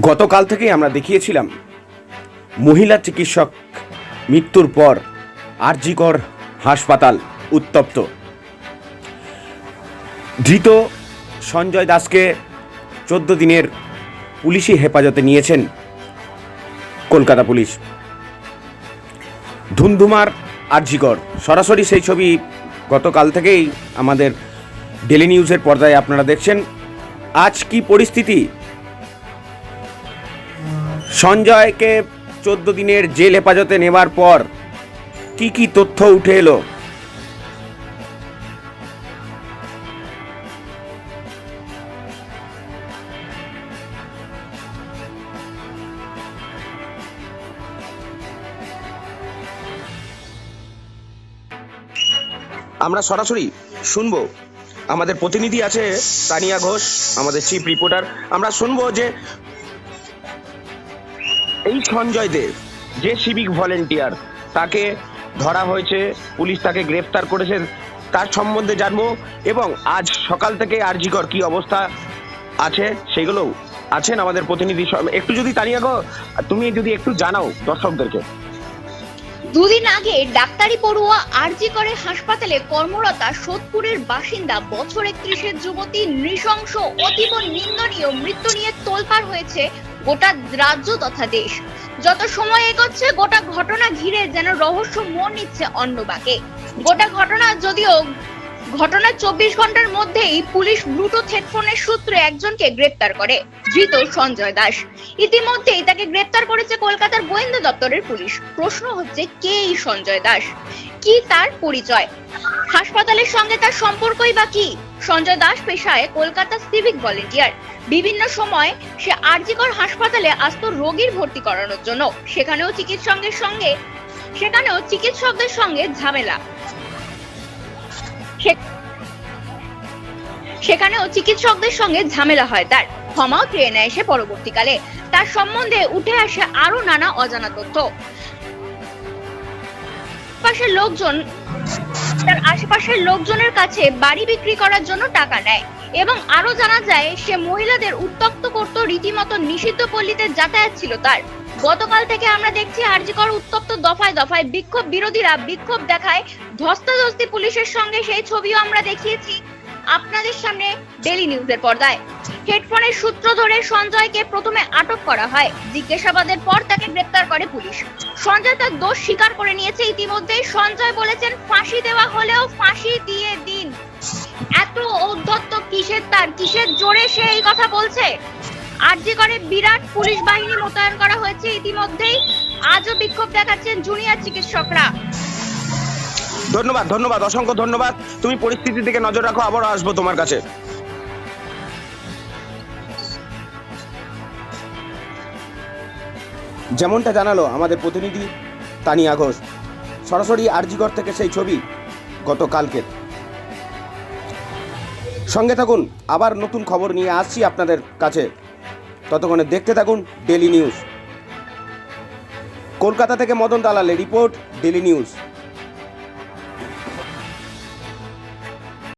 গতকাল থেকেই আমরা দেখিয়েছিলাম মহিলা চিকিৎসক মৃত্যুর পর আরজিকর হাসপাতাল উত্তপ্ত। ধৃত সঞ্জয় দাসকে 14 দিনের পুলিশি হেফাজতে নিয়েছেন কলকাতা পুলিশ। ধুমধুমার আরজিকর, সরাসরি সেই ছবি গতকাল থেকেই আমাদের ডেলি নিউজের পর্দায় আপনারা দেখছেন। আজ কি পরিস্থিতি? সঞ্জয়কে 14 দিনের জেল হেফাজতে নেওয়ার পর কি কি তথ্য উঠে এলো? আমরা সরাসরি শুনবো, আমাদের প্রতিনিধি আছে তানিয়া ঘোষ, আমাদের চিফ রিপোর্টার। আমরা শুনবো যে এই সঞ্জয় দেব যে সিভিক ভলেন্টিয়ার, তাকে ধরা হয়েছে, পুলিশ তাকে গ্রেফতার করেছে, তার সম্বন্ধে জানবো। এবং আজ সকাল থেকে আরজিকর কি অবস্থা আছে সেগুলো আছেন আমাদের প্রতিনিধি। একটু যদি তানিয়া গো, তুমি যদি একটু জানাও দর্শকদেরকে। দুদিন আগে ডাক্তারি পড়ুয়া আরজিকর হাসপাতালে কর্মরতা সোদপুরের বাসিন্দা বছর 31-এর যুবতী নৃশংস অতীব নিন্দনীয় মৃত্যু নিয়ে তোলপাড় হয়েছে গোটা রাজ্য তথা দেশ। যত সময় এগোচ্ছে গোটা ঘটনা ঘিরে যেন রহস্য মোড় নিচ্ছে অন্য বাঁকে। গোটা ঘটনা যদিও ঘটনার 24 ঘন্টার মধ্যেই পুলিশ ব্লুটুথ হেডফোনের সূত্রে একজনকে গ্রেপ্তার করে, ধৃত সঞ্জয় দাস। ইতিমধ্যেই তাকে গ্রেপ্তার করেছে কলকাতার গোয়েন্দা দপ্তরের পুলিশ। প্রশ্ন হচ্ছে, কে এই সঞ্জয় দাস, কি তার পরিচয়, হাসপাতালের সঙ্গে তার সম্পর্কই বা কি? সঞ্জয় দাস পেশায় কলকাতা সিভিক ভলেন্টিয়ার। বিভিন্ন সময় সে আরজিকর হাসপাতালে আসতো রোগীর ভর্তি করানোর জন্য। সেখানেও চিকিৎসকদের সঙ্গে ঝামেলা হয় তার। ক্ষমাও চেয়ে নেয় সে পরবর্তীকালে। তার সম্বন্ধে উঠে আসে আরো নানা অজানা তথ্য। তার আশেপাশের লোকজনের কাছে বাড়ি বিক্রি করার জন্য টাকা নেয় এবং আরো জানা যায় সে মহিলাদের উত্ত্যক্ত করত, রীতিমতো নিষিদ্ধ পল্লীতে যাতায়াত ছিল তার। গতকাল থেকে আমরা দেখছি আরজিকর উত্তপ্ত, দফায় দফায় বিরোধীরা বিক্ষোভ দেখায়, ধস্তাধস্তি পুলিশের সঙ্গে। সেই ছবিও আমরা দেখিয়েছি আপনাদের সামনে ডেলি নিউজের পর্দায়। হেডফোনের সূত্র ধরে সঞ্জয়কে প্রথমে আটক করা হয়। জিজ্ঞাসাবাদের পর তাকে গ্রেপ্তার করে পুলিশ। সঞ্জয় তার দোষ স্বীকার করে নিয়েছে ইতিমধ্যেই। সঞ্জয় বলেছেন, ফাঁসি দেওয়া হলেও ফাঁসি দিয়ে দিন। এত ঔদ্ধত্য কিসের জোরে সে এই কথা বলছে? আরজিকরে বিরাট পুলিশ বাহিনী মোতায়েন করা হয়েছে ইতিমধ্যেই। আজও বিক্ষোভ দেখাচ্ছেন জুনিয়র চিকিৎসকরা। ধন্যবাদ, অসংখ্য ধন্যবাদ। তুমি পরিস্থিতির দিকে নজর রাখো, আবারও আসবো তোমার কাছে। যেমনটা জানালো আমাদের প্রতিনিধি তানিয়া ঘোষ, সরাসরি আরজিকর থেকে সেই ছবি গতকালকের। সঙ্গে থাকুন, আবার নতুন খবর নিয়ে আসছি আপনাদের কাছে। ততক্ষণে দেখতে থাকুন ডেলি নিউজ। কলকাতা থেকে মদন দালালের রিপোর্ট, ডেলি নিউজ।